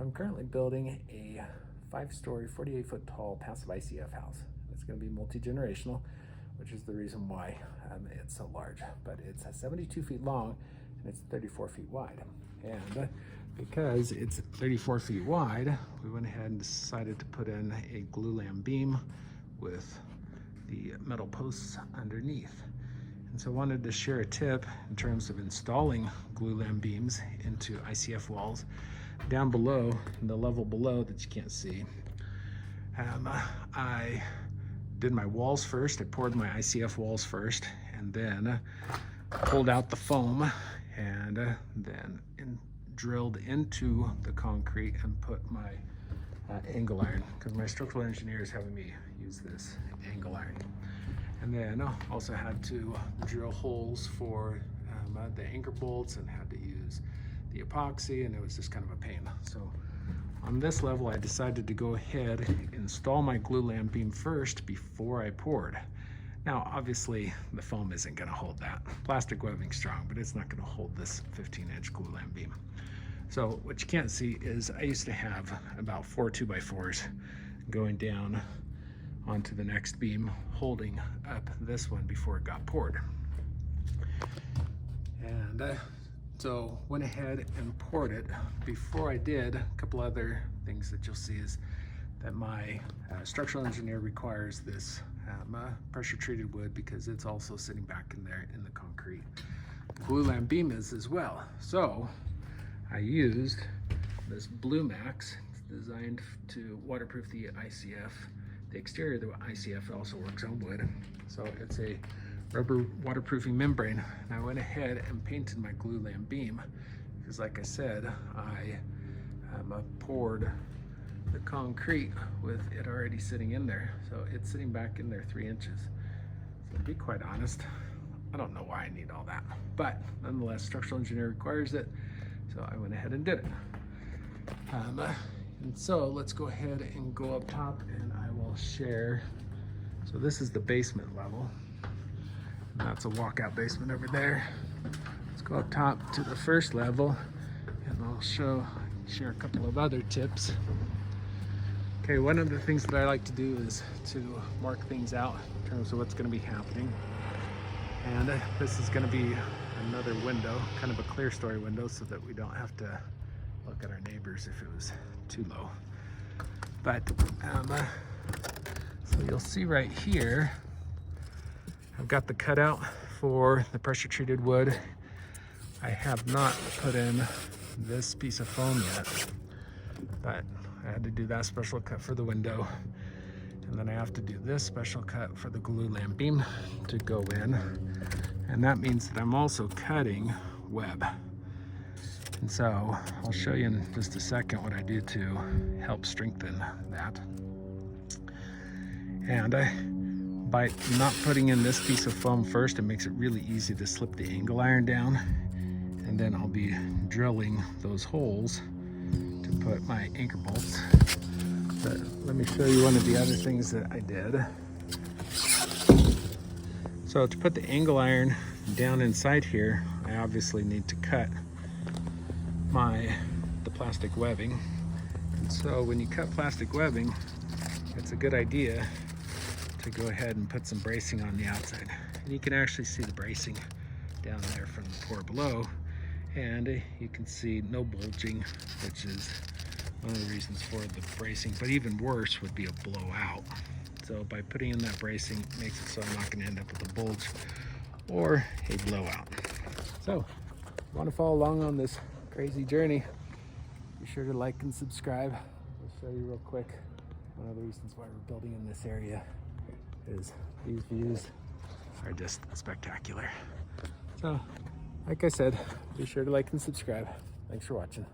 I'm currently building a 5-story, 48-foot tall passive ICF house. It's going to be multi-generational, which is the reason why it's so large. But it's 72 feet long and it's 34 feet wide. And because it's 34 feet wide, we went ahead and decided to put in a glulam beam with the metal posts underneath. And so I wanted to share a tip in terms of installing glulam beams into ICF walls. Down below, in the level below that you can't see, I did my walls first. I poured my ICF walls first, and then pulled out the foam, and then drilled into the concrete and put my angle iron, because my structural engineer is having me use this angle iron. And then also had to drill holes for the anchor bolts, and had to use the epoxy, and it was just kind of a pain. So on this level, I decided to go ahead and install my glulam beam first before I poured. Now, obviously, the foam isn't going to hold that. Plastic webbing's strong, but it's not going to hold this 15-inch glulam beam. So what you can't see is I used to have about 4 2x4s going down onto the next beam, holding up this one before it got poured. And so went ahead and poured it. Before I did, a couple other things that you'll see is that my structural engineer requires this pressure treated wood, because it's also sitting back in there in the concrete. The glulam beam is as well. So I used this Blue Max. It's designed to waterproof the ICF. The exterior of the ICF also works on wood. So it's a rubber waterproofing membrane. And I went ahead and painted my glulam beam, because like I said, I poured the concrete with it already sitting in there. So it's sitting back in there 3 inches. So to be quite honest, I don't know why I need all that, but nonetheless, structural engineer requires it. So I went ahead and did it. And so let's go ahead and go up top, and I will share. So this is the basement level. And that's a walkout basement over there. Let's go up top to the first level, and I'll share a couple of other tips. Okay, one of the things that I like to do is to mark things out in terms of what's going to be happening. And this is going to be another window, kind of a clear story window, so that we don't have to look at our neighbors if it was too low. But so you'll see right here, I've got the cutout for the pressure treated wood. I have not put in this piece of foam yet, but I had to do that special cut for the window. And then I have to do this special cut for the glulam beam to go in. And that means that I'm also cutting web. And so I'll show you in just a second what I do to help strengthen that. And by not putting in this piece of foam first, it makes it really easy to slip the angle iron down. And then I'll be drilling those holes to put my anchor bolts. But let me show you one of the other things that I did. So to put the angle iron down inside here, I obviously need to cut the plastic webbing. And so when you cut plastic webbing, it's a good idea to go ahead and put some bracing on the outside. And you can actually see the bracing down there from the pour below, and you can see no bulging, which is one of the reasons for the bracing. But even worse would be a blowout. So by putting in that bracing, it makes it so I'm not going to end up with a bulge or a blowout. So if you want to follow along on this crazy journey, be sure to like and subscribe. I'll show you real quick. One of the reasons why we're building in this area is these views are just spectacular. So like I said, be sure to like and subscribe. Thanks for watching.